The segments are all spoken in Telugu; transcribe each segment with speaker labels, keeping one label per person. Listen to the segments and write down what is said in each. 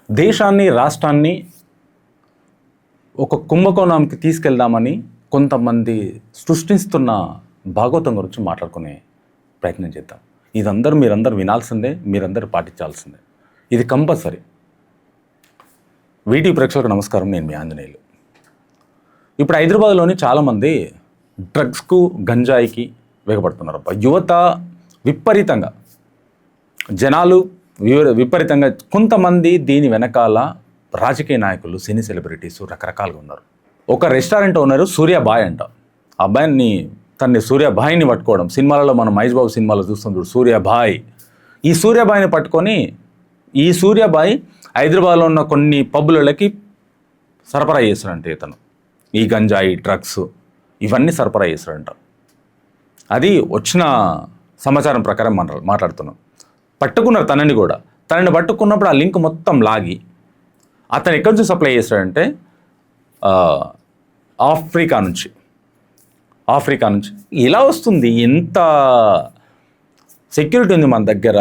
Speaker 1: దేశాన్ని రాష్ట్రాన్ని ఒక కుంభకోణంకి తీసుకెళ్దామని కొంతమంది సృష్టిస్తున్న భాగవతం గురించి మాట్లాడుకునే ప్రయత్నం చేద్దాం. ఇదందరూ మీరందరూ వినాల్సిందే, మీరందరూ పాటించాల్సిందే. ఇది కంపల్సరీ. వీటి ప్రేక్షకులకు నమస్కారం, నేను మీ ఆంజనేయులు. ఇప్పుడు హైదరాబాద్లోని చాలామంది డ్రగ్స్కు, గంజాయికి వేగపడుతున్నారు. యువత విపరీతంగా, జనాలు విపరీతంగా, కొంతమంది దీని వెనకాల రాజకీయ నాయకులు, సినీ సెలబ్రిటీస్ రకరకాలుగా ఉన్నారు. ఒక రెస్టారెంట్ ఓనరు సూర్యాబాయ్ అంట. ఆ అబ్బాయిని తన్ని సూర్యాబాయిని పట్టుకోవడం, సినిమాలలో మనం మహేష్ బాబు సినిమాలో చూస్తుంది సూర్యాబాయ్. ఈ సూర్యాబాయిని పట్టుకొని ఈ సూర్యాబాయ్ హైదరాబాద్లో ఉన్న కొన్ని పబ్బులకి సరఫరా చేస్తాడంట. ఇతను ఈ గంజాయి, డ్రగ్స్ ఇవన్నీ సరఫరా చేస్తాడంట. అది వచ్చిన సమాచారం ప్రకారం మనం మాట్లాడుతున్నాం. పట్టుకున్నారు తనని కూడా. తనని పట్టుకున్నప్పుడు ఆ లింక్ మొత్తం లాగి అతను ఎక్కడి నుంచి సప్లై చేస్తాడంటే ఆఫ్రికా నుంచి. ఇలా వస్తుంది. ఎంత సెక్యూరిటీ ఉంది మన దగ్గర.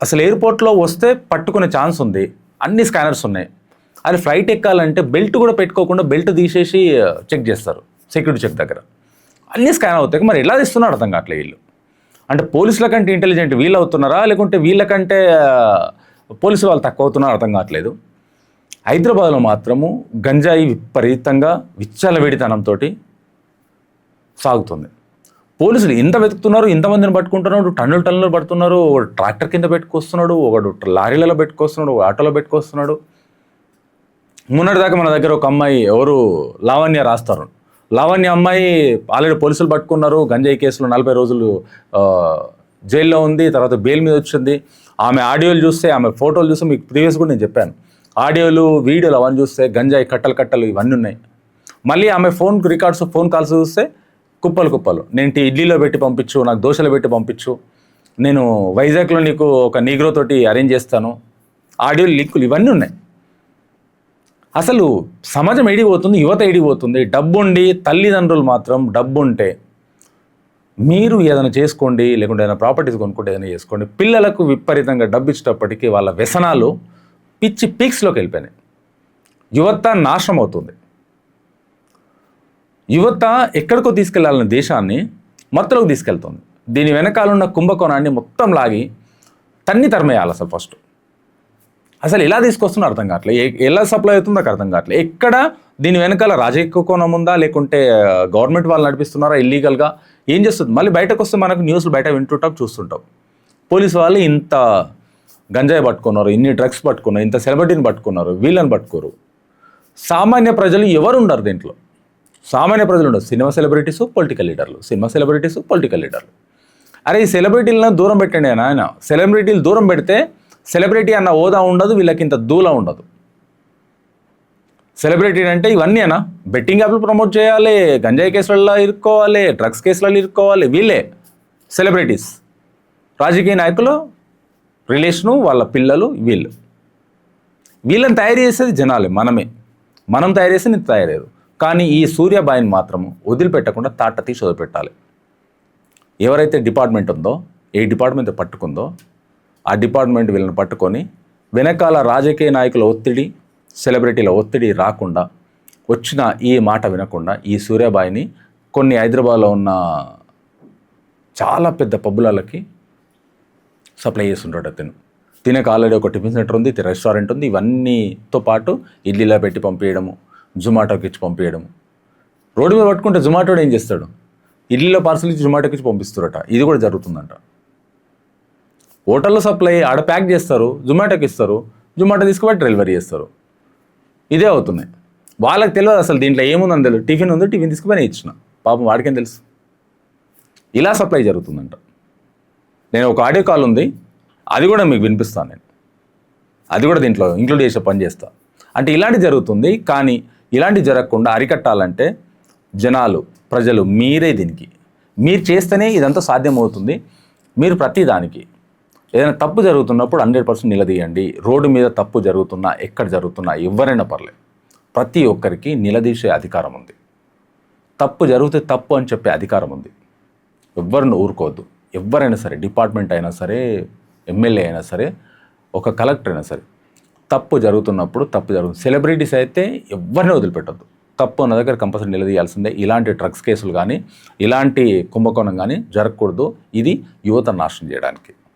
Speaker 1: అసలు ఎయిర్పోర్ట్లో వస్తే పట్టుకునే ఛాన్స్ ఉంది. అన్ని స్కానర్స్ ఉన్నాయి. అది ఫ్లైట్ ఎక్కాలంటే బెల్ట్ కూడా పెట్టుకోకుండా బెల్ట్ తీసేసి చెక్ చేస్తారు సెక్యూరిటీ చెక్ దగ్గర. అన్నీ స్కాన్ అవుతాయి. మరి ఎలా తీస్తున్నారో అర్థం కావట్లేదు వీళ్ళు. అంటే పోలీసుల కంటే ఇంటెలిజెంట్ వీళ్ళు అవుతున్నారా, లేకుంటే వీళ్ళకంటే పోలీసు వాళ్ళు తక్కువ అవుతున్నారో అర్థం కావట్లేదు. హైదరాబాద్లో మాత్రము గంజాయి విపరీతంగా విచ్చలవిడితనంతో సాగుతుంది. పోలీసులు ఎంత వెతుకుతున్నారు, ఇంతమందిని పట్టుకుంటున్నాడు, టన్నులు పడుతున్నారు. ఒకడు ట్రాక్టర్ కింద పెట్టుకొస్తున్నాడు, ఒకడు లారీలలో పెట్టుకొస్తున్నాడు, ఒక ఆటోలో పెట్టుకొస్తున్నాడు. మొన్నటిదాకా మన దగ్గర ఒక అమ్మాయి, ఎవరు లావణ్య రాస్తారు, లావణ్య అమ్మాయి ఆల్రెడీ పోలీసులు పట్టుకున్నారు. గంజాయి కేసులో 40 రోజులు జైల్లో ఉంది. తర్వాత బెయిల్ మీద వచ్చింది. ఆమె ఆడియోలు చూస్తే, ఆమె ఫోటోలు చూస్తే, మీకు ప్రీవియస్ కూడా నేను చెప్పాను, ఆడియోలు, వీడియోలు అవన్నీ చూస్తే గంజాయి కట్టలు ఇవన్నీ ఉన్నాయి. మళ్ళీ ఆమె ఫోన్ రికార్డ్స్, ఫోన్ కాల్స్ చూస్తే కుప్పలు. నేను ఇడ్లీలో పెట్టి పంపించు, నాకు దోశలో పెట్టి పంపించు, నేను వైజాగ్లో నీకు ఒక నీగ్రో తోటి అరేంజ్ చేస్తాను, ఆడియోలు, లింకులు ఇవన్నీ ఉన్నాయి. అసలు సమాజం ఎడిగిపోతుంది, యువత ఎడిగిపోతుంది. డబ్బుండి, తల్లిదండ్రులు మాత్రం డబ్బుంటే మీరు ఏదైనా చేసుకోండి, లేకుంటే ఏదైనా ప్రాపర్టీస్ కొనుక్కుంటే ఏదైనా చేసుకోండి. పిల్లలకు విపరీతంగా డబ్బు ఇచ్చేటప్పటికీ వాళ్ళ వ్యసనాలు పిచ్చి పీక్స్లోకి వెళ్ళిపోయినాయి. యువత నాశనం అవుతుంది. యువత ఎక్కడికో తీసుకెళ్లాలని దేశాన్ని మత్తులోకి తీసుకెళ్తుంది. దీని వెనకాలన్న కుంభకోణాన్ని మొత్తం లాగి తరిమేయాలి. అసలు ఎలా తీసుకొస్తున్నా అర్థం కావట్లేదు, ఎలా సప్లై అవుతుందో నాకు అర్థం కావట్లేదు. ఎక్కడ దీని వెనకాల రాజకీయ కోణం ఉందా, లేకుంటే గవర్నమెంట్ వాళ్ళు నడిపిస్తున్నారా ఇల్లీగల్గా, ఏం చేస్తుంది? మళ్ళీ బయటకు వస్తే మనకు న్యూస్లు బయట వింటుంటాం, చూస్తుంటాం. పోలీసు వాళ్ళు ఇంత గంజాయి పట్టుకున్నారు, ఇన్ని డ్రగ్స్ పట్టుకున్నారు, ఇంత సెలబ్రిటీని పట్టుకున్నారు, వీళ్ళని పట్టుకోరు. సామాన్య ప్రజలు ఎవరు ఉండరు దీంట్లో. సామాన్య ప్రజలు ఉండరు. సినిమా సెలబ్రిటీసు, పొలిటికల్ లీడర్లు. అరే ఈ సెలబ్రిటీలను దూరం పెట్టండి ఆయన. సెలబ్రిటీలు దూరం పెడితే సెలబ్రిటీ అన్న హోదా ఉండదు, వీళ్ళకి ఇంత దూలం ఉండదు. సెలబ్రిటీ అంటే ఇవన్నీ అన్నా, బెట్టింగ్ యాప్లు ప్రమోట్ చేయాలి, గంజాయి కేసులలో ఇరుక్కోవాలి, డ్రగ్స్ కేసులలో ఇరుక్కోవాలి. వీళ్ళే సెలబ్రిటీస్. రాజకీయ నాయకులు రిలేషను, వాళ్ళ పిల్లలు, వీళ్ళని తయారు చేసేది జనాలే, మనం తయారు చేసి నేను తయారయ్యారు. కానీ ఈ సూర్యాబాయిని మాత్రము వదిలిపెట్టకుండా తాట తీసి వదిలిపెట్టాలి. ఎవరైతే డిపార్ట్మెంట్ ఉందో, ఏ డిపార్ట్మెంట్ పట్టుకుందో ఆ డిపార్ట్మెంట్ వీళ్ళని పట్టుకొని వెనకాల రాజకీయ నాయకుల ఒత్తిడి, సెలబ్రిటీల ఒత్తిడి రాకుండా, వచ్చిన ఈ మాట వినకుండా ఈ సూర్యాబాయిని కొన్ని హైదరాబాద్లో ఉన్న చాలా పెద్ద పబ్బులకి సప్లై చేస్తుంటాడు. తినక ఆల్రెడీ ఒక టిఫిన్ సెంటర్ ఉంది, రెస్టారెంట్ ఉంది. ఇవన్నీతో పాటు ఇడ్లీలో పెట్టి పంపించడము, జొమాటోకి ఇచ్చి పంపించడము. రోడ్డు మీద పట్టుకుంటే జొమాటోడు ఏం చేస్తాడు? ఇడ్లీలో పార్సల్ ఇచ్చి జొమాటోకి ఇచ్చి పంపిస్తారట. ఇది కూడా జరుగుతుందంట. హోటల్లో సప్లై ఆడ ప్యాక్ చేస్తారు, జొమాటోకి ఇస్తారు, జొమాటో తీసుకుపోయి డెలివరీ చేస్తారు. ఇదే అవుతున్నాయి. వాళ్ళకి తెలియదు అసలు దీంట్లో ఏముందని తెలియదు. టిఫిన్ ఉంది, టిఫిన్ తీసుకుపోయి ఇచ్చిన, పాపం వాడికేం తెలుసు. ఇలా సప్లై జరుగుతుందంట. నేను ఒక ఆడియో కాల్ ఉంది, అది కూడా మీకు వినిపిస్తాను. నేను అది కూడా దీంట్లో ఇంక్లూడ్ చేసే పని చేస్తా. అంటే ఇలాంటివి జరుగుతుంది. కానీ ఇలాంటివి జరగకుండా అరికట్టాలంటే జనాలు, ప్రజలు మీరే దీనికి, మీరు చేస్తేనే ఇదంతా సాధ్యమవుతుంది. మీరు ప్రతిదానికి ఏదైనా తప్పు జరుగుతున్నప్పుడు 100% నిలదీయండి. రోడ్డు మీద తప్పు జరుగుతున్నా, ఎక్కడ జరుగుతున్నా, ఎవరైనా పర్లేదు, ప్రతి ఒక్కరికి నిలదీసే అధికారం ఉంది. తప్పు జరిగితే తప్పు అని చెప్పే అధికారం ఉంది. ఎవరిని ఊరుకోవద్దు. ఎవరైనా సరే, డిపార్ట్మెంట్ అయినా సరే, ఎమ్మెల్యే అయినా సరే, ఒక కలెక్టర్ అయినా సరే, తప్పు జరుగుతున్నప్పుడు తప్పు జరుగుతుంది. సెలబ్రిటీస్ అయితే ఎవరిని వదిలిపెట్టద్దు. తప్పు ఉన్న దగ్గర కంపల్సరీ నిలదీయాల్సిందే. ఇలాంటి డ్రగ్స్ కేసులు కానీ ఇలాంటి కుంభకోణం కానీ జరగకూడదు. ఇది యువత నాశనం చేయడానికి.